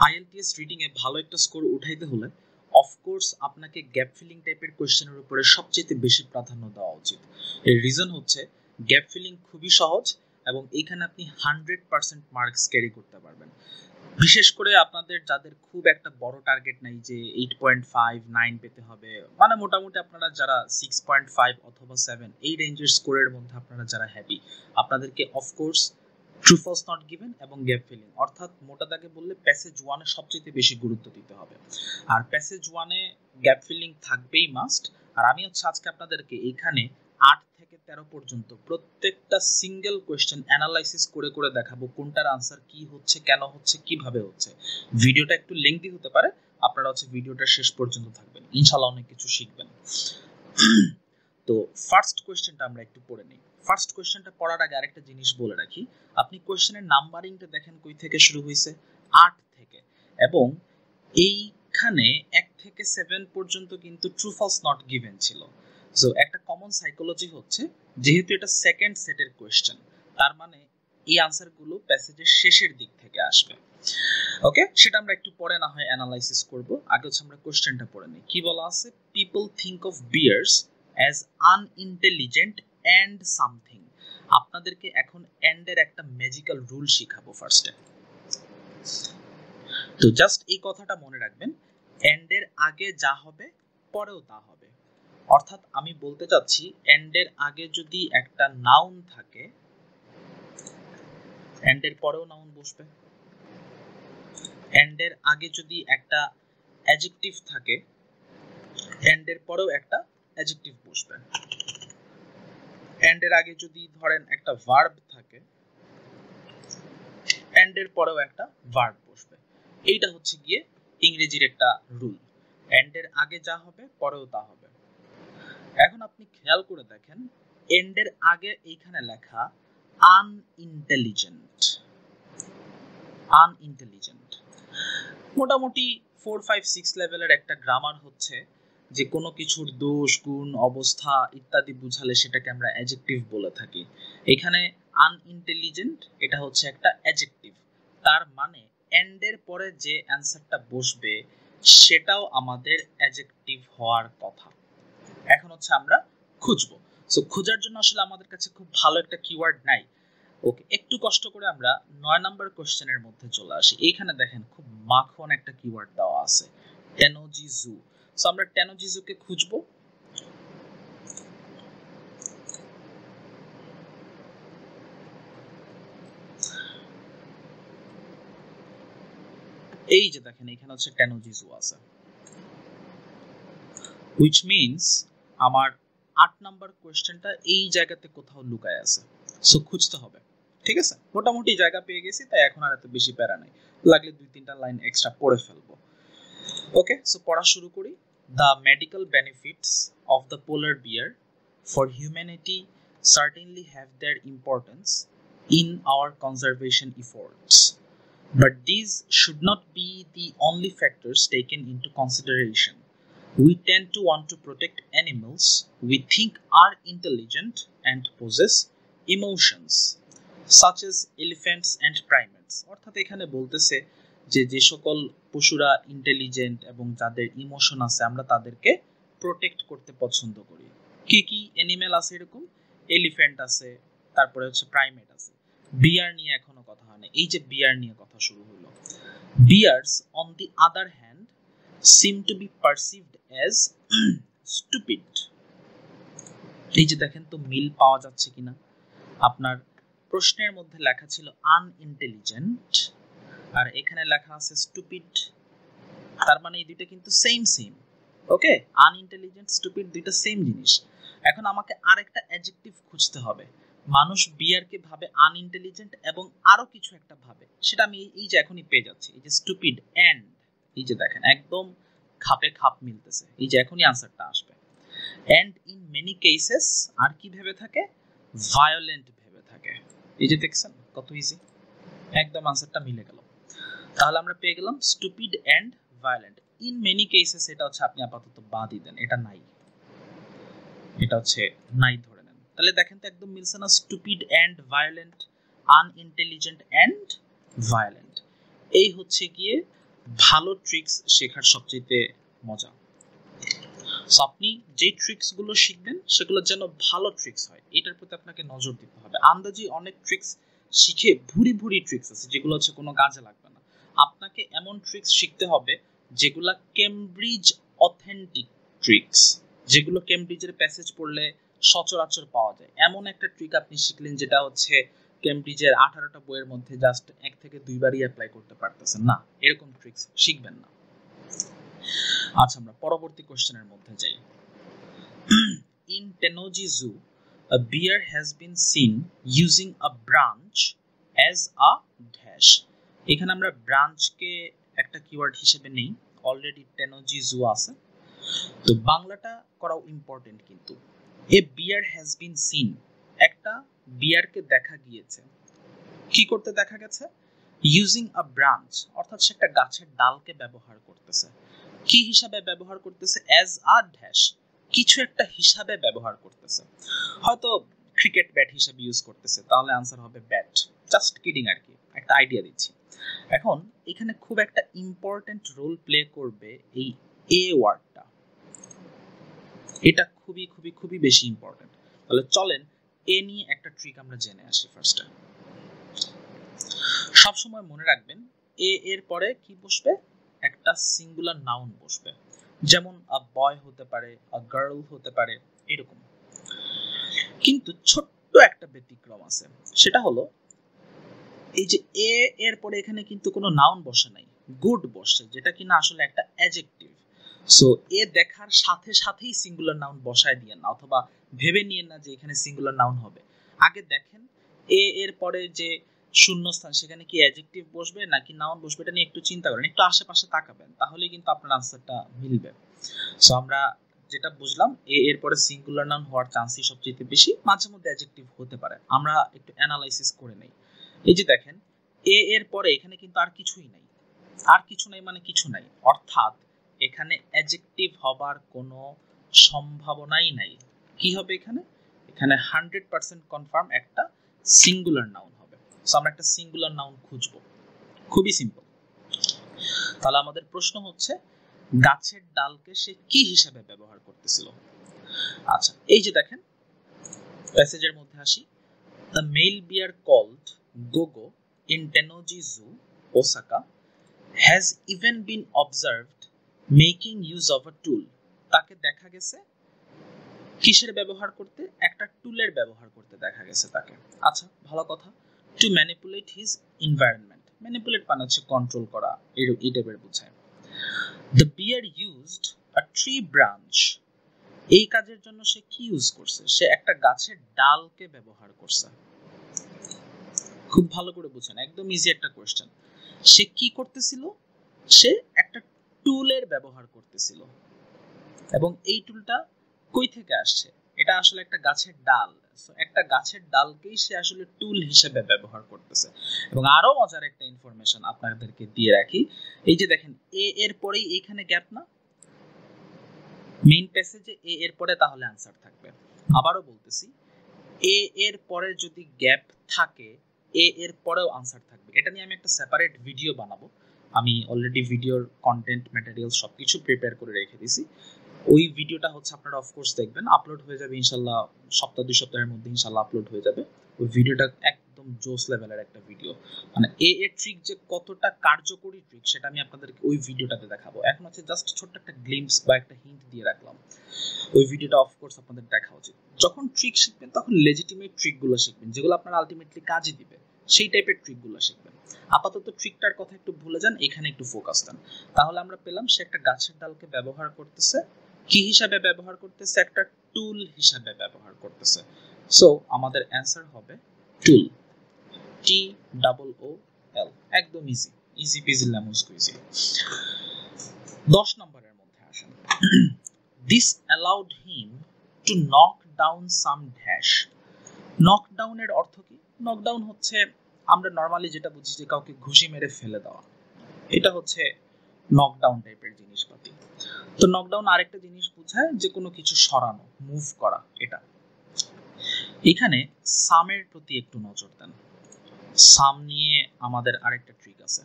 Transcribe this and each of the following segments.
IELTS reading a ভালো একটা score উঠাইতে হলে অফকোর্স আপনাকে গ্যাপ ফিলিং টাইপের কোশ্চেনের উপরে সবচেয়ে বেশি প্রাধান্য দেওয়া উচিত। এর রিজন হচ্ছে গ্যাপ ফিলিং খুবই সহজ এবং এখানে আপনি 100% মার্কস ক্যারি করতে পারবেন। বিশেষ করে আপনাদের যাদের খুব একটা বড় টার্গেট নাই যে 8.5 9 পেতে হবে, মানে মোটামুটি আপনারা যারা 6.5 অথবা 7 এই রেঞ্জের স্কোরের মধ্যে আপনারা যারা হ্যাপি, আপনাদেরকে of course true false not given এবং গ্যাপ ফিলিং অর্থাৎ মোটা দাগে বললে প্যাসেজ 1 এ সবচেয়ে বেশি গুরুত্ব দিতে হবে। আর প্যাসেজ 1 এ গ্যাপ ফিলিং থাকবেই মাস্ট। আর আমি হচ্ছে আজকে আপনাদেরকে এখানে 8 থেকে 13 পর্যন্ত প্রত্যেকটা সিঙ্গেল কোয়েশ্চেন অ্যানালাইসিস করে করে দেখাবো কোনটার আনসার কি হচ্ছে, কেন হচ্ছে, কিভাবে হচ্ছে। ভিডিওটা একটু লেংথি হতে পারে, আপনারা হচ্ছে ভিডিওটা শেষ পর্যন্ত থাকবেন, ইনশাআল্লাহ অনেক কিছু শিখবেন। তো ফার্স্ট কোয়েশ্চেনটা আমরা একটু পড়ে নিই। ফার্স্ট কোয়েশ্চেনটা পড়ার আগে আরেকটা জিনিস বলে রাখি, আপনি কোয়েশ্চেনের নাম্বারিংটা দেখেন কই থেকে শুরু হয়েছে, 8 থেকে, এবং এইখানে 1 থেকে 7 পর্যন্ত কিন্তু ট্রু ফলস নট গিভেন ছিল। সো একটা কমন সাইকোলজি হচ্ছে যেহেতু এটা সেকেন্ড সেটের কোয়েশ্চেন, তার মানে এই আনসারগুলো প্যাসেজের শেষের দিক থেকে আসবে। ওকে, সেটা আমরা একটু পরে না হয় অ্যানালাইসিস করব। আগে হচ্ছে আমরা কোয়েশ্চেনটা পড়ে নিই। কি বলা আছে, people think of bears as unintelligent and something. আপনাদেরকে এখন এন্ড এর একটা ম্যাজিক্যাল রুল শিখাবো ফার্স্টে। তো জাস্ট এই কথাটা মনে রাখবেন, এন্ড এর আগে যা হবে পরেও তা হবে। অর্থাৎ আমি বলতে চাচ্ছি এন্ড এর আগে যদি একটা নাউন থাকে, এন্ড এর পরেও নাউন বসবে। এন্ড এর আগে যদি একটা অ্যাডজেক্টিভ থাকে, এন্ড এর পরেও একটা অ্যাডজেক্টিভ বসবে। এন্ড এর আগে যদি ধরেন একটা ভার্ব থাকে, এন্ড এর পরেও একটা ভার্ব বসবে। এইটা হচ্ছে গিয়ে ইংরেজির একটা রুল, এন্ড এর আগে যা হবে পরেও তা হবে। এখন আপনি খেয়াল করে দেখেন, এন্ড এর আগে এইখানে লেখা আনইন্টেলিজেন্ট। আনইন্টেলিজেন্ট মোটামুটি 4 5 6 লেভেলের একটা গ্রামার হচ্ছে যে কোনো কিছুর দোষ, গুণ, অবস্থা ইত্যাদি বুঝালে সেটাকে আমরা অ্যাডজেক্টিভ বলে থাকি। এখানে আনইন্টেলিজেন্ট এটা হচ্ছে একটা অ্যাডজেক্টিভ, তার মানে এন্ড এর পরে যে অ্যানসারটা বসবে সেটাও আমাদের অ্যাডজেক্টিভ হওয়ার কথা। এখন হচ্ছে আমরা খুঁজবো। সো খোঁজার জন্য আসলে আমাদের কাছে খুব ভালো একটা কিওয়ার্ড নাই। ওকে, একটু কষ্ট করে আমরা 9 নাম্বার কোশ্চেনের মধ্যে চলে আসি। এইখানে দেখেন খুব মাখন একটা কিওয়ার্ড দেওয়া আছে, টেনোজিজু। সো আমরা টেনোজিজুকে খুঁজবো। এই যে দেখেন এখানে হচ্ছে টেনোজিজু আছে, which means আমার 8 নাম্বার কোশ্চেনটা এই জায়গাতে কোথাও লুকায় আছে। সো খুঁজতে হবে, ঠিক আছে? মোটামুটি জায়গা পেয়ে গেছি, তাই এখন আর এত বেশি প্যারা নাই, লাগলে 2-3টা লাইন এক্সট্রা পড়ে ফেলবো। ওকে, সো পড়া শুরু করি। The medical benefits of the polar bear for humanity certainly have their importance in our conservation efforts, but these should not be the only factors taken into consideration. We tend to want to protect animals we think are intelligent and possess emotions, such as elephants and primates. অর্থাৎ এখানে বলতেছে যে যে সকল পশুরা intelligent এবং যাদের emotion আছে আমরা তাদেরকে প্রোটেক্ট করতে পছন্দ করি। কি কি অ্যানিমেল আছে এরকম? এলিফ্যান্ট আছে, তারপরে হচ্ছে প্রাইমেট আছে। বিয়ার নিয়ে এখনো কথা হয় না, এই যে বিয়ার নিয়ে কথা শুরু হলো। Bears on the other hand seem to be perceived as stupid. এই যে দেখেন তো মিল পাওয়া যাচ্ছে কিনা। আপনার প্রশ্নের মধ্যে লেখা ছিল আনইন্টেলিজেন্ট আর এখানে লেখা আছে স্টুপিড, তার মানে এই দুইটা কিন্তু সেম সেম। ওকে, আনইন্টেলিজেন্ট স্টুপিড দুইটা সেম জিনিস। এখন আমাকে আরেকটা অ্যাডজেক্টিভ খুঁজতে হবে। মানুষ বিয়ারকে ভাবে আনইন্টেলিজেন্ট এবং আরো কিছু একটা ভাবে, সেটা আমি এই যে এখনই পেয়ে যাচ্ছি, এই যে স্টুপিড এন্ড এই যে দেখেন একদম খাপে খাপ মিলতেছে, এই যে এখনই আনসারটা আসবে। এন্ড ইন মেনি কেসেস আর কি ভেবে থাকে? ভায়োলেন্ট ভেবে থাকে। এই যে দেখছেন কত ইজি, একদম আনসারটা মিলে গেল। তাহলে আমরা পেয়ে গেলাম stupid and violent. In many cases এটা হচ্ছে আপনি আপাতত বাদই দেন, এটা নাই, এটা হচ্ছে নাই ধরে নেন। তাহলে দেখেন তো একদম মিলছে না, stupid and violent, unintelligent and violent. এই হচ্ছে গিয়ে ভালো ট্রিক্স শেখার সবচেয়ে মজা। সো আপনি যে ট্রিক্স গুলো শিখবেন সেগুলো যেন ভালো ট্রিক্স হয়, এটার প্রতি আপনাকে নজর দিতে হবে। আন্দাজি অনেক ট্রিক্স শিখে ভুরি ভুরি ট্রিক্স আছে যেগুলো হচ্ছে কোনো কাজে লাগবে না। আপনাকে এমন ট্রিক্স শিখতে হবে যেগুলা কেমব্রিজ অথেন্টিক ট্রিক্স, যেগুলো কেমব্রিজের প্যাসেজ পড়লে সচরাচর পাওয়া যায়। এমন একটা ট্রিক আপনি শিখলেন যেটা হচ্ছে কেমব্রিজের 18টা বইয়ের মধ্যে জাস্ট 1 থেকে 2 বারই অ্যাপ্লাই করতে পারতেছেন না, এরকম ট্রিক্স শিখবেন না। আচ্ছা, আমরা পরবর্তী কোশ্চেনের মধ্যে যাই। In Tennoji Zoo, a bear has been seen using a branch as a dash. এখানে আমরা ব্রাঞ্চকে একটা কিওয়ার্ড হিসেবে নেই, অলরেডি টেনোজি জু আছে, তো বাংলাটা করাও ইম্পর্টেন্ট। কিন্তু এ বিয়ার হ্যাজ বিন সিন, একটা বিয়ারকে দেখা গিয়েছে। কি করতে দেখা গেছে? ইউজিং আ ব্রাঞ্চ, অর্থাৎ সে একটা গাছের ডালকে ব্যবহার করতেছে। কি হিসাবে ব্যবহার করতেছে? অ্যাজ আ ড্যাশ, কিছু একটা হিসাবে ব্যবহার করতেছে, হয়তো ক্রিকেট ব্যাট হিসাবে ইউজ করতেছে, তাহলে আনসার হবে ব্যাট। জাস্ট কিডিং আর কি, একটা আইডিয়া দিচ্ছি। এখন এখানে খুব একটা ইম্পর্টেন্ট রোল প্লে করবে এই এ ওয়ার্ডটা, এটা খুবই খুবই খুবই বেশি ইম্পর্টেন্ট। তাহলে চলেন এ নিয়ে একটা ট্রিক আমরা জেনে আসি ফার্স্টে। সবসময় মনে রাখবেন এ এর পরে কি বসবে? একটা সিঙ্গুলার নাউন বসবে, যেমন আ বয় হতে পারে, আ গার্ল হতে পারে, এরকম। কিন্তু ছোট্ট একটা ব্যতিক্রম আছে, সেটা হলো এই যে এ এর পরে এখানে কিন্তু কোনো নাউন বসে নাই, গুড বসে, যেটা কিনা আসলে একটা অ্যাডজেক্টিভ। সো এ দেখার সাথে সাথেই সিঙ্গুলার নাউন বসায় দিয়েন না, অথবা ভেবে নিয়েন না যে এখানে সিঙ্গুলার নাউন হবে। আগে দেখেন এ এর পরে যে শূন্যস্থান, সেখানে কি অ্যাডজেক্টিভ বসবে নাকি নাউন বসবে, এটা নিয়ে একটু চিন্তা করেন, একটু আশেপাশে তাকাবেন, তাহলেই কিন্তু আপনার আনসারটা মিলবে। সো আমরা যেটা বুঝলাম, এ এর পরে সিঙ্গুলার নাউন হওয়ার চান্সই সবচেয়ে বেশি, মাঝে মধ্যে অ্যাডজেক্টিভ হতে পারে। আমরা একটু অ্যানালাইসিস করে নেই। এই যে দেখেন এ এর পরে এখানে কিন্তু আর কিছুই নাই, আর কিছু নাই মানে কিছু নাই, অর্থাৎ এখানে অ্যাডজেক্টিভ হবার কোনো সম্ভাবনাই নাই। কি হবে এখানে? এখানে 100% কনফার্ম একটা সিঙ্গুলার নাউন হবে। সো আমরা একটা সিঙ্গুলার নাউন খুঁজবো, খুবই সিম্পল। তাহলে আমাদের প্রশ্ন হচ্ছে গাছের ডালকে সে কি হিসাবে ব্যবহার করতেছিল। আচ্ছা, এই যে দেখেন প্যাসেজের মধ্যে আসি। The male bear called Gogo in Tennoji Zoo, Osaka, has even been observed making use of a tool. তাকে দেখা গেছে কিসের ব্যবহার করতে? একটা টুলের ব্যবহার করতে দেখা গেছে তাকে। আচ্ছা, ভালো কথা। To manipulate his environment, manipulate মানে হচ্ছে কন্ট্রোল করা, এই টাইপের বোঝায়। The bear used a tree branch, এই কাজের জন্য সে কি ইউজ করছে? সে একটা গাছের ডালকে ব্যবহার করছে। খুব ভালো করে বুঝেন, একদম ইজি একটা কোশ্চেন। সে কি করতেছিল? সে একটা টুলের ব্যবহার করতেছিল, এবং এই টুলটা কই থেকে আসছে? এটা আসলে একটা গাছের ডাল। একটা গাছের ডালকেই সে আসলে টুল হিসেবে ব্যবহার করতেছে। এবং আরো মজার একটা ইনফরমেশন আপনাদেরকে দিয়ে রাখি, এই যে দেখেন এ এর পরেই এইখানে গ্যাপ না, মেইন প্যাসেজে এ এর পরে তাহলে আনসার থাকবে। আবারও বলতেছি, এ এর পরে যদি গ্যাপ থাকে এ এর পরেও আনসার থাকবে। এটা নিয়ে আমি একটা সেপারেট ভিডিও বানাবো, আমি অলরেডি ভিডিওর কন্টেন্ট ম্যাটেরিয়াল সবকিছু প্রিপেয়ার করে রেখে দিয়েছি। ওই ভিডিওটা হচ্ছে আপনারা অফকোর্স দেখবেন, আপলোড হয়ে যাবে ইনশাল্লাহ সপ্তাহ 2 সপ্তাহের মধ্যে ইনশাল্লাহ আপলোড হয়ে যাবে। ওই ভিডিওটা একদম জোস লেভেলের একটা ভিডিও, মানে এ এর ট্রিক যে কতটা কার্যকরী ট্রিক সেটা আমি আপনাদেরকে ওই ভিডিওটাতে দেখাবো। এখন হচ্ছে জাস্ট ছোট্ট একটা গ্লিম্পস বা একটা হিন্ট দিয়ে রাখলাম, ওই ভিডিওটা অফকোর্স আপনাদের দেখা উচিত। যখন ট্রিক শিখবেন তখন লেজিটিমেট ট্রিকগুলো শিখবেন, যেগুলো আপনার আলটিমেটলি কাজে দিবে, সেই টাইপের ট্রিকগুলো শিখবেন। আপাতত ট্রিকটার কথা একটু ভুলে যান, এখানে একটু ফোকাস দেন। তাহলে আমরা পেলাম সে একটা গাছের ডালকে ব্যবহার করতেছে, কি হিসাবে ব্যবহার করতেছে? একটা টুল হিসাবে ব্যবহার করতেছে। সো আমাদের অ্যান্সার হবে টুল, TOOL, একদম easy, easy PG lemon squeegee. 10 নম্বরের মধ্যে আসেন। This allowed him to knock down some dash. Knock ডাউনের অর্থ কি? নক ডাউন হচ্ছে আমরা নরমালি যেটা বুঝি যে কাউকে ঘুষি মেরে ফেলে দেওয়া, এটা হচ্ছে নকডাউন টাইপের জিনিসপাতি। তো নকডাউন আরেকটা জিনিস বোঝায় যে কোনো কিছু সরানো, মুভ করা। এটা এখানে সামের প্রতি একটু নজর দেন। সাম নিয়ে আমাদের আরেকটা ট্রিক আছে,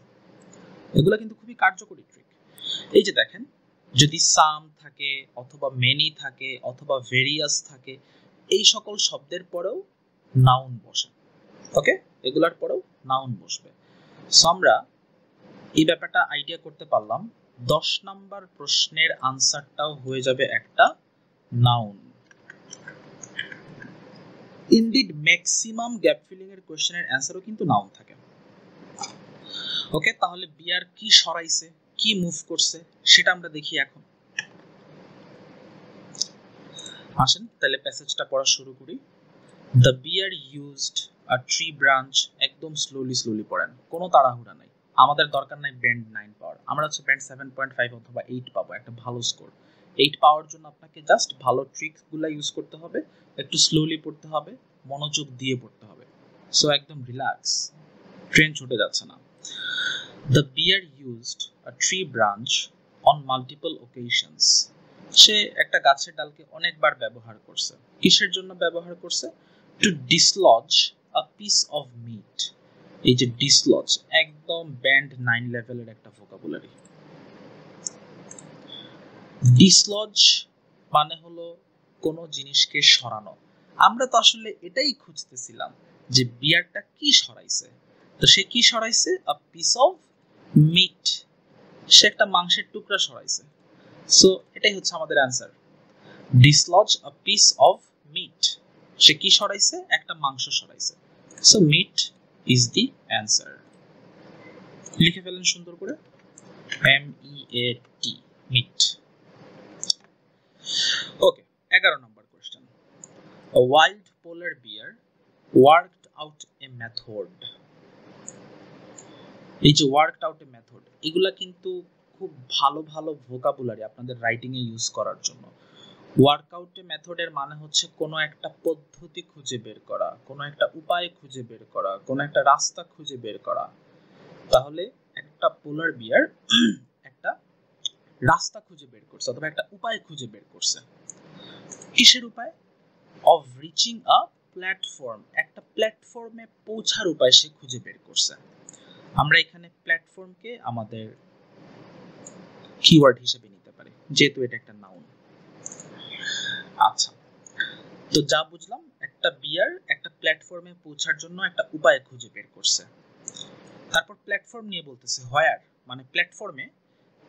এগুলো কিন্তু খুবই কার্যকরী ট্রিক। এই যে দেখেন, যদি সাম থাকে অথবা মেনি থাকে অথবা ভেরিয়াস থাকে, এই সকল শব্দের পরেও নাউন বসে। ওকে, এগুলার পরেও নাউন বসবে। সো আমরা এই ব্যাপারটা আইডিয়া করতে পারলাম। 10 নাম্বার প্রশ্নের আনসারটাও হয়ে যাবে একটা noun. Indeed maximum gap filling এর কোশ্চেনের অ্যান্সারও কিন্তু নাউন থাকে। ওকে, তাহলে বিয়ার কি সরাইছে, কি মুভ করছে সেটা আমরা দেখি এখন। আসেন তাহলে প্যাসেজটা পড়া শুরু করি। The bear used a tree branch, একদম স্লোলি পড়েন, কোনো তাড়াহুড়া নাই। আমাদের দরকার নাই ব্যান্ড 9 পাওয়ার, আমরা হচ্ছে ব্যান্ড 7.5 অথবা 8 পাবো, একটা ভালো স্কোর। 8 পাওয়ার জন্য আপনাকে জাস্ট ভালো ট্রিকসগুলো ইউজ করতে হবে, একটু স্লোলি পড়তে হবে, মনোযোগ দিয়ে পড়তে হবে। সো একদম রিল্যাক্স, ট্রেন ছুটে যাচ্ছে না। The bear used a tree branch on multiple occasions, সে একটা গাছের ডালকে অনেকবার ব্যবহার করছে। কিসের জন্য ব্যবহার করছে? To dislodge a piece of meat. এই যে ডিসলজ, একদম ব্যান্ড 9 লেভেলের একটা ভোকাবুলারি। ডিসলজ মানে হলো কোনো জিনিসকে সরানো। আমরা তো আসলে এটাই খুঁজতেছিলাম যে বিয়ারটা কি সরাইছে। তো সে কি সরাইছে? আ পিস অফ মিট, সে একটা মাংসের টুকরা সরাইছে। সো এটাই হচ্ছে আমাদের answer, dislodge a piece of meat. সে কি সরাইছে? একটা মাংস সরাইছে। So meat is the answer. লিখে ফেলেন সুন্দর করে, MEAT, meat. Okay, 11 number question. A wild polar bear worked out a method. এই যে ওয়ার্কড আউট এ মেথড, এগুলা কিন্তু খুব ভালো ভালো ভোকাবুলারি আপনাদের রাইটিং এ ইউজ করার জন্য। ওয়ার্কআউট এ মেথডের মানে হচ্ছে কোনো একটা পদ্ধতি খুঁজে বের করা, কোনো একটা উপায় খুঁজে বের করা, কোনো একটা রাস্তা খুঁজে বের করা। তাহলে একটা পোলার বিয়ার একটা রাস্তা খুঁজে বের করছে অথবা একটা উপায় খুঁজে বের করছে। কিসের উপায়? অফ রিচিং আ প্ল্যাটফর্ম, একটা প্ল্যাটফর্মে পৌঁছার উপায় সে খুঁজে বের করছে। আমরা এখানে প্ল্যাটফর্মকে আমাদের কিওয়ার্ড হিসেবে নিতে পারি, যেহেতু এটা একটা নাউন। আচ্ছা, তো যা বুঝলাম, একটা বিয়ার একটা প্ল্যাটফর্মে পৌঁছার জন্য একটা উপায় খুঁজে বের করছে। তারপর প্ল্যাটফর্ম নিয়ে বলতেছে হোয়ার, মানে প্ল্যাটফর্মে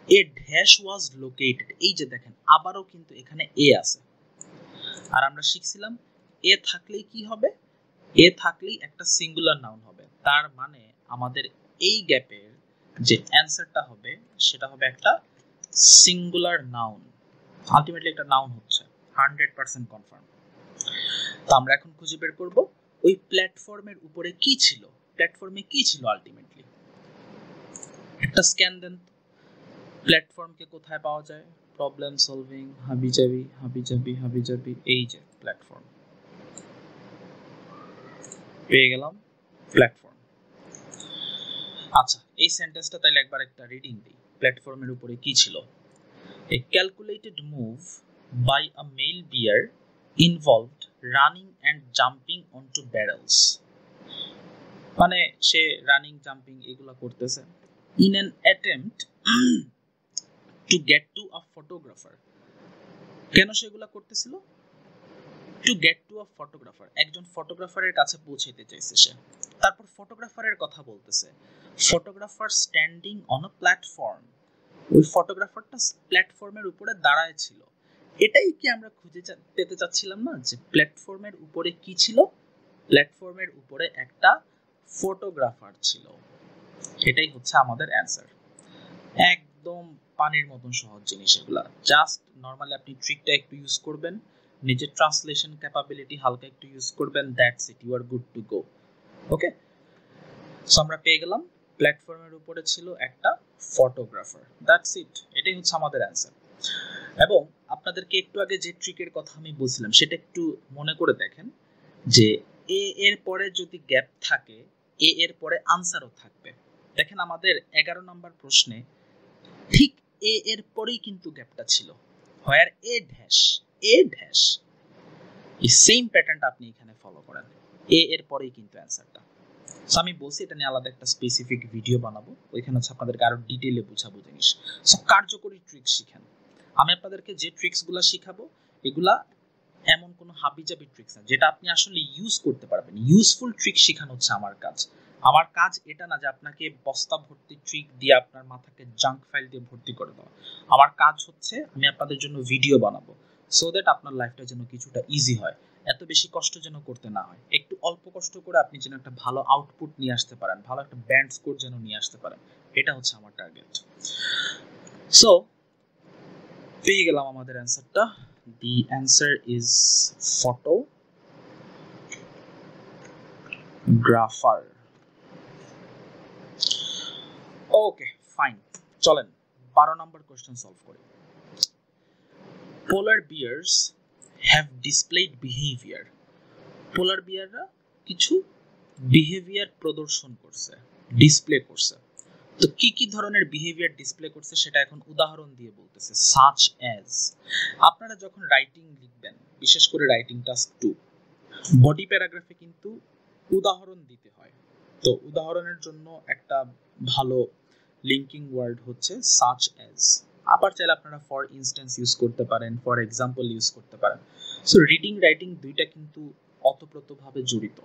এ ড্যাশ ওয়াজ লোকেটেড। এই যে দেখেন, আবারও কিন্তু এখানে এ আছে। আর আমরা শিখছিলাম এ থাকলেই কি হবে? এ থাকলেই একটা সিঙ্গুলার নাউন হবে। তার মানে আমাদের এই গ্যাপের যে অ্যান্সারটা হবে সেটা হবে একটা সিঙ্গুলার নাউন। আলটিমেটলি একটা নাউন হচ্ছে 100% কনফার্ম। তো আমরা এখন খুঁজে বের করব ওই প্ল্যাটফর্মের উপরে কি ছিল, প্ল্যাটফর্মে কি ছিল আলটিমেটলি। একটা স্ক্যান দেন, প্ল্যাটফর্মকে কোথায় পাওয়া যায়? প্রবলেম সলভিং, হাবিজাবি হাবিজাবি হাবিজাবি, এই যে প্ল্যাটফর্ম পেয়ে গেলাম, প্ল্যাটফর্ম। আচ্ছা, এই সেন্টেন্সটা তাইলে একবার একটা রিডিং দিই। প্ল্যাটফর্মের উপরে কি ছিল? A calculated move by a male bear involved running and jumping onto barrels, মানে সে রানিং জাম্পিং এগুলো করতেছে in an attempt to get to a photographer. কেন সেগুলো করতেছিল? To get to a photographer, একজন ফটোগ্রাফারের কাছে পৌঁছাইতে চাইছে সে। তারপর ফটোগ্রাফারের কথা বলতেছে, photographer standing on a platform, ওই ফটোগ্রাফারটা প্ল্যাটফর্মের উপরে দাঁড়ায় ছিল। এটাই কি আমরা খুঁজে পেতে চাচ্ছিলাম না, যে প্ল্যাটফর্মের উপরে কি ছিল? প্ল্যাটফর্মের উপরে একটা ফটোগ্রাফার ছিল। এটাই হচ্ছে আমাদের অ্যান্সার। একদম পানির মতন সহজ জিনিস এগুলা। জাস্ট নরমালি আপনি ট্রিকটা একটু ইউজ করবেন, নিজের ট্রান্সলেশন ক্যাপাবিলিটি হালকা একটু ইউজ করবেন, that's it, you are good to go. Okay, so আমরা পেয়ে গেলাম প্ল্যাটফর্মের উপরে ছিল একটা ফটোগ্রাফার, দ্যাটস ইট, এটাই হচ্ছে আমাদের অ্যান্সার। এবং আপনাদেরকে একটু আগে যে ট্রিকের কথা আমি বলছিলাম সেটা একটু মনে করে দেখেন, যে এ এর পরে যদি গ্যাপ থাকে, এ এর পরে আনসারও থাকবে। দেখেন আমাদের 11 নম্বর প্রশ্নে ঠিক এ এর পরেই কিন্তু গ্যাপটা ছিল, হোয়ার এ ড্যাশ এই সেম প্যাটার্নটা আপনি এখানে ফলো করেন, এ এর পরেই কিন্তু অ্যান্সারটা। সো আমি বলছি এটা নিয়ে আলাদা একটা স্পেসিফিক ভিডিও বানাবো, ওইখানে হচ্ছে আপনাদেরকে আরো ডিটেইলে বোঝাবো জিনিস। সো কার্যকরী ট্রিক্স শিখেন। আমি আপনাদেরকে যে ট্রিক্সগুলো শিখাবো এগুলা এমন কোনো হাবিজাবি ট্রিক্স না, যেটা আপনি আসলে ইউজ করতে পারবেন। ইউজফুল ট্রিক শেখানো হচ্ছে আমার কাজ। আমার কাজ এটা না যে আপনাকে বস্তা ভর্তি ট্রিক দিয়ে আপনার মাথাকে জাঙ্ক ফাইল দিয়ে ভর্তি করে দেওয়া। আমার কাজ হচ্ছে আমি আপনাদের জন্য ভিডিও বানাবো, সো দ্যাট আপনার লাইফটা যেন কিছুটা ইজি হয়, এত বেশি কষ্ট যেন করতে না হয়, একটু অল্প কষ্ট করে আপনি যেন একটা ভালো আউটপুট নিয়ে আসতে পারেন, ভালো একটা ব্যান্ড স্কোর যেন নিয়ে আসতে পারেন, এটা হচ্ছে আমার টার্গেট। সো পেয়ে গেলাম আমাদের অ্যান্সারটা। The answer is photographer. Okay, fine. চলেন 12 নম্বর কোশ্চেন সলভ করি। Polar bears have displayed behavior. পোলার বিয়াররা কিছু বিহেভিয়ার প্রদর্শন করছে, ডিসপ্লে করছে। তো কি কি ধরনের বিহেভিয়ার ডিসপ্লে করছে সেটা এখন উদাহরণ দিয়ে বলতেছে। সাচ অ্যাজ, আপনারা যখন রাইটিং লিখবেন, বিশেষ করে রাইটিং টাস্ক 2, বডি প্যারাগ্রাফে কিন্তু উদাহরণ দিতে হয়। তো উদাহরণের জন্য একটা ভালো লিঙ্কিং ওয়ার্ড হচ্ছে সাচ অ্যাজ। আবার চাইলে আপনারা ফর ইনস্ট্যান্স ইউজ করতে পারেন, ফর এক্সাম্পল ইউজ করতে পারেন। সো রিডিং রাইটিং দুইটা কিন্তু অতপ্রতভাবে জড়িত।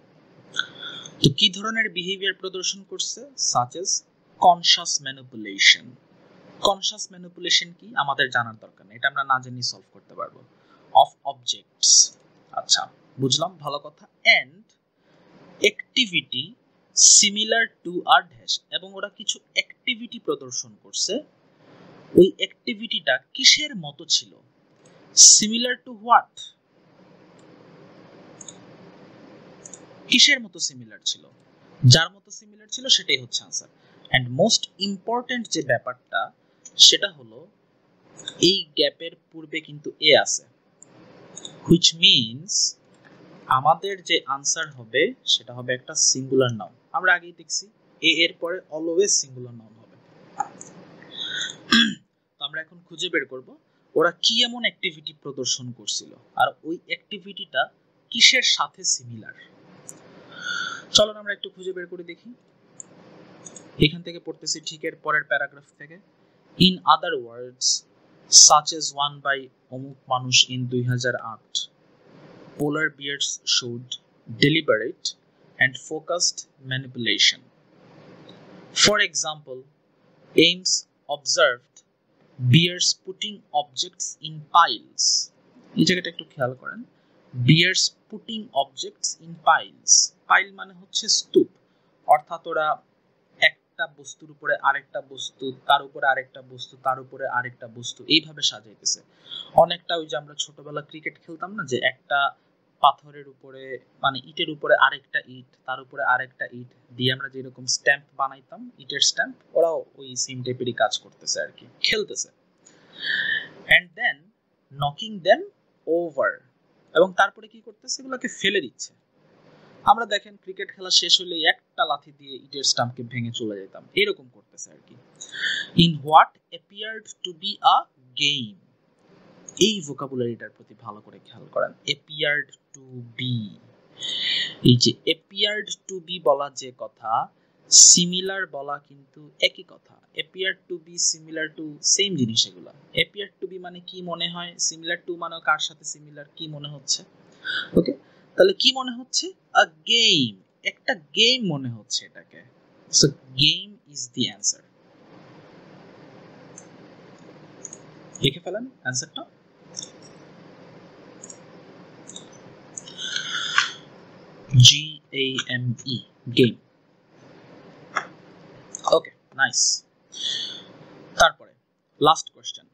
তো কি ধরনের বিহেভিয়ার প্রদর্শন করছে? Such as conscious manipulation. Conscious manipulation কি আমাদের জানার দরকার নেই, এটা আমরা না জেনেই সলভ করতে পারবো। অফ অবজেক্টস, আচ্ছা বুঝলাম, ভালো কথা। এন্ড অ্যাক্টিভিটি সিমিলার টু আর ড্যাশ, এবং ওরা কিছু অ্যাক্টিভিটি প্রদর্শন করছে, ওই অ্যাক্টিভিটিটা কিসের মতো ছিল? সিমিলার টু হোয়াট, কিসের মতো সিমিলার ছিল? যার মতো সিমিলার ছিল সেটাই হচ্ছে আনসার। এন্ড মোস্ট ইম্পর্টেন্ট যে ব্যাপারটা সেটা হলো এই গ্যাপের পূর্বে কিন্তু এ আছে, হুইচ মিনস আমাদের যে আনসার হবে সেটা হবে একটা সিঙ্গুলার নাউন। আমরা আগেই দেখছি এ এর পরে অলওয়েজ সিঙ্গুলার নাউন হবে। তো আমরা এখন খুঁজে বের করব ওরা কি এমন অ্যাক্টিভিটি প্রদর্শন করছিল আর ওই অ্যাক্টিভিটিটা কিসের সাথে সিমিলার। চলুন আমরা একটু খুঁজে বের করে দেখি। এখান থেকে পড়তেছি ঠিক এর পরের প্যারাগ্রাফ থেকে। In other words such as one by অমুক মানুষ in 2008, polar bears showed deliberate and focused manipulation. For example, Ames observed bears putting objects in piles. এই জায়গাটা একটু খেয়াল করেন, bears putting objects in piles. Pile মানে হচ্ছে স্তূপ, অর্থাৎ ওরা একটা বস্তুর উপরে আরেকটা বস্তু, তার উপরে আরেকটা বস্তু, তার উপরে আরেকটা বস্তু, এইভাবে সাজাইতেছে। অনেকটা ওই যে আমরা ছোটবেলা ক্রিকেট খেলতাম না, যে একটা পাথরের উপরে মানে ইটের উপরে আরেকটা ইট, তার উপরে আরেকটা ইট দিয়ে আমরা যেরকম স্ট্যাম্প বানাইতাম, ইটের স্ট্যাম্প, ওরাও ওই সেম টাইপেরই কাজ করতেছে আর কি, খেলতেছে। And then knocking them over, এবং তারপরে কি করতেছে, এগুলোকে ফেলে দিচ্ছে। আমরা দেখেন ক্রিকেট খেলা শেষ হলে একটা লাথি দিয়ে ইটের স্টাম্পকে ভেঙে চলে যেতাম, এরকম করতেছে আর কি। In what appeared to be a game, এই ভোকাবুলারিটার প্রতি ভালো করে খেয়াল করেন। অ্যাপিয়ার্ড টু বি, এই যে অ্যাপিয়ার্ড টু বি বলা যে কথা, সিমিলার বলা কিন্তু একই কথা। Appeared to be similar to same জিনিস এগুলা। অ্যাপিয়ার্ড টু বি মানে কি মনে হয়, সিমিলার টু মানে কার সাথে সিমিলার, কি মনে হচ্ছে। ওকে, তাহলে কি মনে হচ্ছে? আ গেম, একটা গেম মনে হচ্ছে এটাকে। So game is the answer. লিখে ফেলেন অ্যান্সারটা। GAME, game. Okay, nice. তারপরে লাস্ট কোশ্চেন।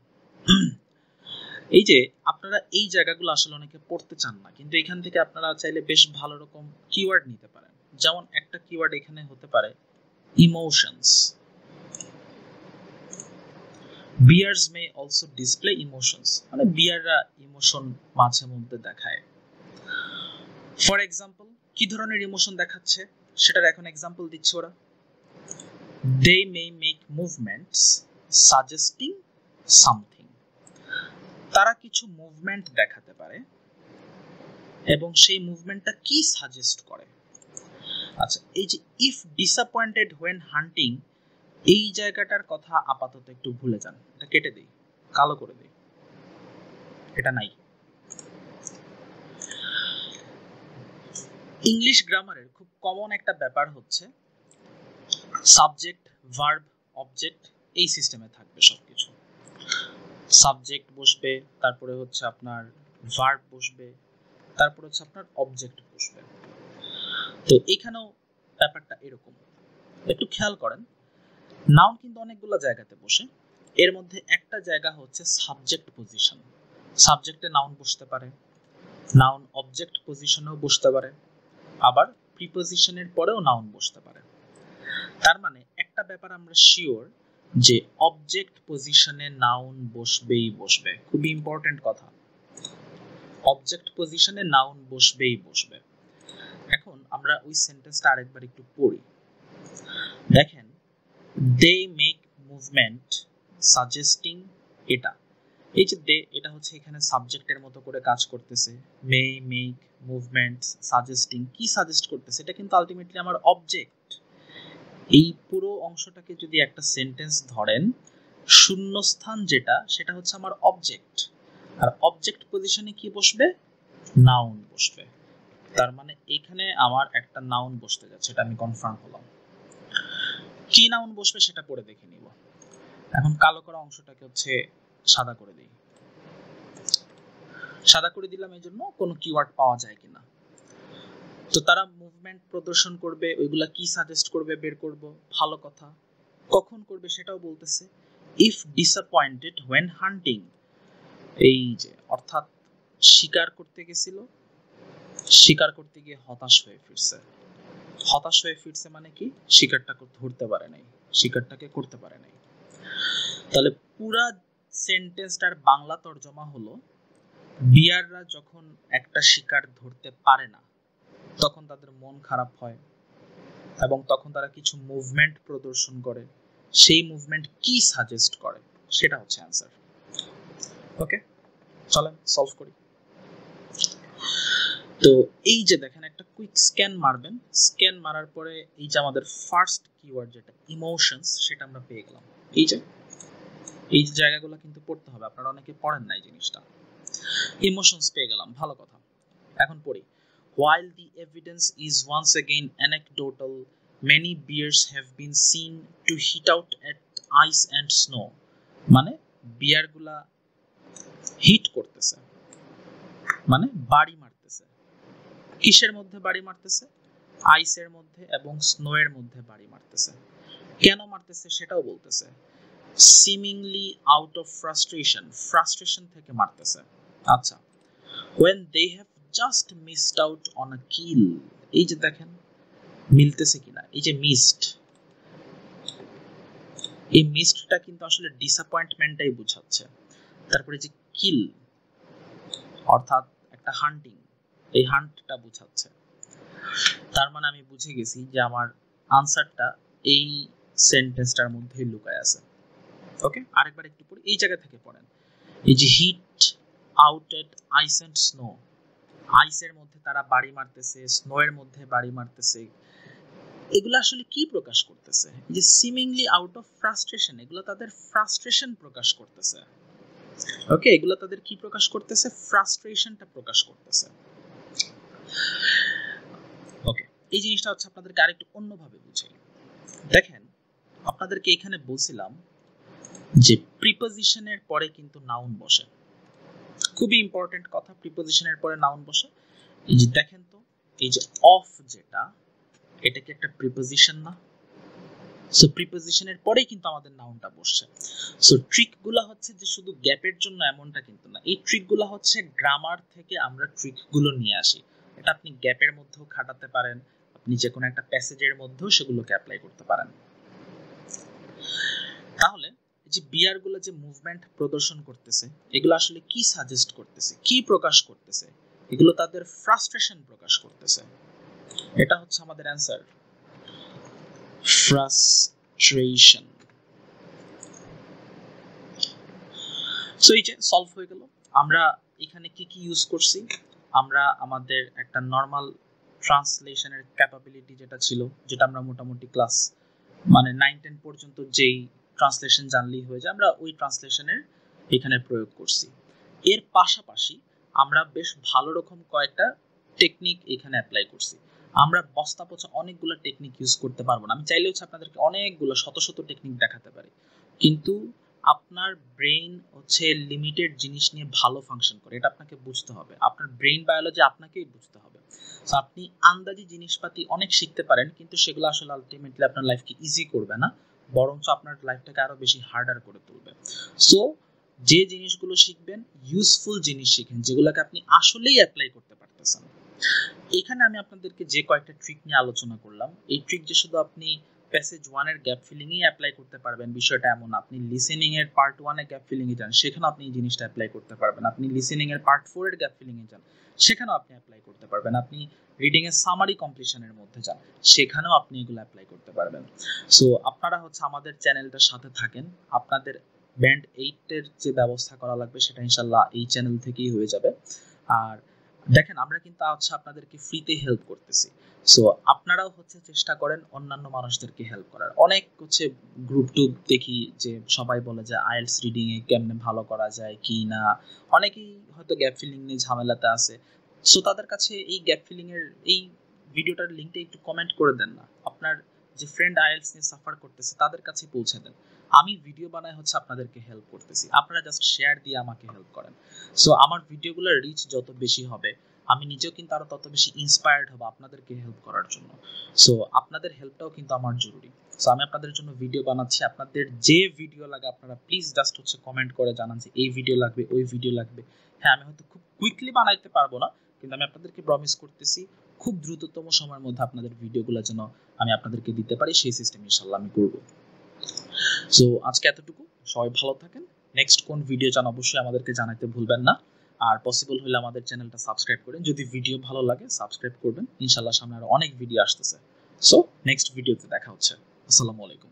এই যে আপনারা এই জায়গাগুলো আসলে অনেকে পড়তে চান না, কিন্তু এখান থেকে আপনারা চাইলে বেশ ভালো রকম কিওয়ার্ড নিতে পারেন। যেমন একটা কিওয়ার্ড এখানে হতে পারে ইমোশনস। বিয়ার্স মে অলসো ডিসপ্লে ইমোশনস, মানে বিয়াররা ইমোশন মাঝে মধ্যে দেখায়। ফর এক্সাম্পল, কি ধরনের ইমোশন দেখাচ্ছে সেটার এখন এক্সাম্পল দিচ্ছে ওরা। They may make movements suggesting something. তারা কিছু মুভমেন্ট দেখাতে পারে এবং সেই মুভমেন্টটা কি সাজেস্ট করে। আচ্ছা, এই যে ইফ ডিসঅ্যাপয়েন্টেড হোয়েন হান্টিং, এই জায়গাটার কথা আপাতত একটু ভুলে যান, এটা কেটে দেই, কালো করে দেই, এটা নাই। ইংলিশ গ্রামারের খুব কমন একটা ব্যাপার হচ্ছে সাবজেক্ট, ভার্ব, অবজেক্ট এই সিস্টেমে থাকবে সবকিছু। সাবজেক্ট বসবে, তারপরে হচ্ছে আপনার ভার্ব বসবে, তারপরে হচ্ছে আপনার অবজেক্ট বসবে। তো এখানেও ব্যাপারটা এরকম, একটু খেয়াল করেন। নাউন কিন্তু অনেকগুলো জায়গাতে বসে, এর মধ্যে একটা জায়গা হচ্ছে সাবজেক্ট পজিশন। সাবজেক্টে নাউন বসতে পারে, নাউন অবজেক্ট পজিশনেও বসতে পারে, আবার প্রিপজিশনের পরেও নাউন বসতে পারে। তার মানে একটা ব্যাপার আমরা শিওর যে অবজেক্ট পজিশনে নাউন বসবেই বসবে, খুবই ইম্পর্টেন্ট কথা। অবজেক্ট পজিশনে নাউন বসবেই বসবে। এখন আমরা ওই সেন্টেন্সটা আরেকবার একটু পড়ি। দেখেন, দে মেক মুভমেন্ট সাজেস্টিং, এটা এই যে দে, এটা হচ্ছে এখানে সাবজেক্টের মতো করে কাজ করতেছে। মে, মেক, মুভমেন্ট, সাজেস্টিং, কি সাজেস্ট করতেছে? এটা কিন্তু আলটিমেটলি আমার অবজেক্ট। এই পুরো অংশটাকে যদি একটা সেন্টেন্স ধরেন, শূন্যস্থান যেটা, সেটা হচ্ছে আমার অবজেক্ট, আর অবজেক্ট পজিশনে কি বসবে? নাউন বসবে। তার মানে এখানে আমার একটা নাউন বসতে যাচ্ছে, এটা আমি কনফার্ম হলাম। কি নাউন বসবে সেটা পরে দেখে নিব। এখন কালো করা অংশটাকে হচ্ছে সাদা করে দিই। সাদা করে দিলাম এই জন্য কোনো কিওয়ার্ড পাওয়া যায় কিনা। তো তারা মুভমেন্ট প্রদর্শন করবে, ওইগুলা কি সাজেস্ট করবে বের করব, ভালো কথা। কখন করবে সেটাও বলতেছে। ইফ ডিসঅ্যাপয়েন্টেড হোয়েন হান্টিং, এই যে অর্থাৎ শিকার করতে গেছিল, শিকার করতে গিয়ে হতাশ হয়ে ফিরছে। হতাশ হয়ে ফিরছে মানে কি? শিকারটাকে ধরতে পারে নাই, শিকারটাকে করতে পারে নাই। তাহলে পুরা সেন্টেন্সটার বাংলা তর্জমা হলো, বিয়াররা যখন একটা শিকার ধরতে পারে না তখন তাদের মন খারাপ হয় এবং তখন তারা কিছু মুভমেন্ট প্রদর্শন করে। সেই মুভমেন্ট কি সাজেস্ট করে সেটা হচ্ছে অ্যান্সার। ওকে, চলেন সলভ করি। তো এই যে দেখেন, একটা কুইক স্ক্যান মারবেন, স্ক্যান মারার পরে এই যে আমাদের ফার্স্ট কিওয়ার্ড যেটা ইমোশনস, সেটা আমরা পেয়ে গেলাম। এই যে জায়গাগুলো কিন্তু পড়তে হবে, আপনারা অনেকে পড়েন না এই জিনিসটা। ইমোশনস পেয়ে গেলাম, ভালো কথা। এখন পড়ি। While the evidence is once again anecdotal, many bears have been seen to hit out at ice and snow. মানে বিয়ারগুলা হিট করতেছে, মানে বাড়ি মারতেছে। কিসের মধ্যে বাড়ি মারতেছে? আইসের মধ্যে এবং স্নোয়ের মধ্যে বাড়ি মারতেছে। কেন মারতেছে সেটাও বলতেছে। seemingly out of frustration, frustration থেকে মারতেছে। আচ্ছা, when they have just missed out on a kill, এই যে দেখেন মিলতেছে কিনা, এই যে মিসড, এই মিসডটা কিন্তু আসলে ডিসঅ্যাপয়েন্টমেন্টটাই বোঝাচ্ছে। তারপরে যে কিল অর্থাৎ একটা হান্টিং, এই হান্টটা বোঝাচ্ছে। তার মানে আমি বুঝে গেছি যে আমার আনসারটা এই সেন্টেন্সটার মধ্যেই লুকায় আছে। ওকে, আরেকবার একটু পড়ি, এই জায়গা থেকে পড়েন। এই যে hit out at ice and snow, আইসের মধ্যে তারা বাড়ি মারতেছে, স্নো এর মধ্যে বাড়ি মারতেছে। এগুলো আসলে কি প্রকাশ করতেছে? যে সিমিংলি আউট অফ ফ্রাস্ট্রেশন, এগুলো তাদের ফ্রাস্ট্রেশন প্রকাশ করতেছে। ওকে, এগুলো তাদের কি প্রকাশ করতেছে? ফ্রাস্ট্রেশনটা প্রকাশ করতেছে। ওকে, এই জিনিসটা হচ্ছে আপনাদেরকে আরেকটু অন্যভাবে বুঝাই। দেখেন, আপনাদেরকে এখানে বলছিলাম যে প্রিপজিশনের পরে কিন্তু নাউন বসে। খুবই ইম্পর্টেন্ট কথা, প্রিপজিশনের পরে নাউন বসে। এই যে দেখেন তো, এই যে অফ যেটা, এটা কি একটা প্রিপজিশন না? সো প্রিপজিশনের পরেই কিন্তু আমাদের নাউনটা বসছে। সো ট্রিকগুলো হচ্ছে যে শুধু গ্যাপের জন্য এমনটা কিন্তু না, এই ট্রিকগুলো হচ্ছে গ্রামার থেকে আমরা ট্রিকগুলো নিয়ে আসি। এটা আপনি গ্যাপের মধ্যেও খাটাতে পারেন, আপনি যে কোনো একটা প্যাসেজের মধ্যেও সেগুলোকে অ্যাপ্লাই করতে পারেন। তাহলে যে বিয়ারগুলো যে মুভমেন্ট প্রদর্শন করতেছে, এগুলো আসলে কি সাজেস্ট করতেছে, কি প্রকাশ করতেছে? এগুলো তাদের ফ্রাস্ট্রেশন প্রকাশ করতেছে। এটা হচ্ছে আমাদের অ্যান্সার, ফ্রাস্ট্রেশন। সো এই যে সলভ হয়ে গেল। আমরা এখানে কি কি ইউজ করছি, আমরা আমাদের একটা নর্মাল ট্রান্সলেশনের ক্যাপাবিলিটি যেটা ছিল, যেটা আমরা মোটামুটি ক্লাস মানে 9-10 পর্যন্ত যেই ট্রান্সলেশন জানলেই হয়ে যায়, আমরা ওই ট্রান্সলেশনের এখানে প্রয়োগ করছি। এর পাশাপাশি আমরা বেশ ভালো রকম কয়েকটা টেকনিক এখানে অ্যাপ্লাই করছি। আমরা বস্তা পচা অনেকগুলো টেকনিক ইউজ করতে পারবো না, আমি চাইলে হচ্ছে আপনাদেরকে অনেকগুলো শত শত টেকনিক দেখাতে পারি, কিন্তু আপনার ব্রেইন হচ্ছে লিমিটেড জিনিস নিয়ে ভালো ফাংশন করে, এটা আপনাকে বুঝতে হবে। আপনার ব্রেইন বায়োলজি আপনাকেই বুঝতে হবে। সো আপনি আন্দাজি জিনিসপাতি অনেক শিখতে পারেন, কিন্তু সেগুলো আসলে আলটিমেটলি আপনার লাইফকে ইজি করবে না, বরঞ্চ আপনার লাইফটাকে আরো বেশি হার্ডার করে তুলবে। সো যে জিনিসগুলো শিখবেন ইউজফুল জিনিস শিখেন, যেগুলোকে আপনি আসলেই অ্যাপ্লাই করতে পারতেছেন। এখানে আমি আপনাদেরকে যে কয়েকটা ট্রিক নিয়ে আলোচনা করলাম, এই ট্রিক যে শুধু আপনি প্যাসেজ 1 এর গ্যাপ ফিলিং এ অ্যাপ্লাই করতে পারবেন বিষয়টা এমন, আপনি লিসেনিং এর পার্ট 1 এ গ্যাপ ফিলিং এ যান সেখানে আপনি এই জিনিসটা অ্যাপ্লাই করতে পারবেন, আপনি লিসেনিং এর পার্ট 4 এর গ্যাপ ফিলিং এ যান সেখানেও আপনি অ্যাপ্লাই করতে পারবেন, আপনি রিডিং এর সামারি কমপ্লিশনের মধ্যে যান সেখানেও আপনি এগুলো অ্যাপ্লাই করতে পারবেন। সো আপনারা হচ্ছে আমাদের চ্যানেলটার সাথে থাকেন, আপনাদের ব্যান্ড 8 এর যে ব্যবস্থা করা লাগবে সেটা ইনশাআল্লাহ এই চ্যানেল থেকেই হয়ে যাবে। আর দেখেন আমরা কিন্তু হচ্ছে আপনাদেরকে ফ্রিতে হেল্প করতেছি, সো আপনারাও হচ্ছে চেষ্টা করেন অন্যান্য মানুষদেরকে হেল্প করার। অনেক হচ্ছে গ্রুপ টুপ দেখি যে সবাই বলে যে আইএলটিএস রিডিং এ কেমনে ভালো করা যায় কি না, অনেকেই হয়তো গ্যাপ ফিলিং নিয়ে ঝামেলাতে আছে। সো তাদের কাছে এই গ্যাপ ফিলিং এর এই ভিডিওটার লিংকটা একটু কমেন্ট করে দেন না, আপনার যে ফ্রেন্ড আইএলটিএস নিয়ে সাফার করতেছে তাদের কাছে পৌঁছে দেন। আমি ভিডিও বানাই হচ্ছে আপনাদেরকে হেল্প করতেছি, আপনারা জাস্ট শেয়ার দিয়ে আমাকে হেল্প করেন। সো আমার ভিডিওগুলোর রিচ যত বেশি হবে আমি নিজেও কিন্তু আরো তত বেশি ইন্সপায়ার্ড হব আপনাদেরকে হেল্প করার জন্য। সো আপনাদের হেল্পটাও কিন্তু আমার জরুরি। সো আমি আপনাদের জন্য ভিডিও বানাচ্ছি, আপনাদের যে ভিডিও লাগে আপনারা প্লিজ জাস্ট হচ্ছে কমেন্ট করে জানান যে এই ভিডিও লাগবে ওই ভিডিও লাগবে। হ্যাঁ আমি হয়তো খুব কুইকলি বানাইতে পারবো না, কিন্তু আমি আপনাদেরকে প্রমিস করতেছি খুব দ্রুততম সময়ের মধ্যে আপনাদের ভিডিওগুলো যেন আমি আপনাদেরকে দিতে পারি সেই সিস্টেম ইনশাআল্লাহ আমি করব। সো আজকে এতটুকু, সবাই ভালো থাকেন। নেক্সট কোন ভিডিও চান অবশ্যই আমাদেরকে জানাতে ভুলবেন না, আর পসিবল হলে আমাদের চ্যানেলটা সাবস্ক্রাইব করেন, যদি ভিডিও ভালো লাগে সাবস্ক্রাইব করবেন। ইনশাআল্লাহ সামনে আরো অনেক ভিডিও আসতেছে। সো নেক্সট ভিডিওতে দেখা হচ্ছে। আসসালামু আলাইকুম।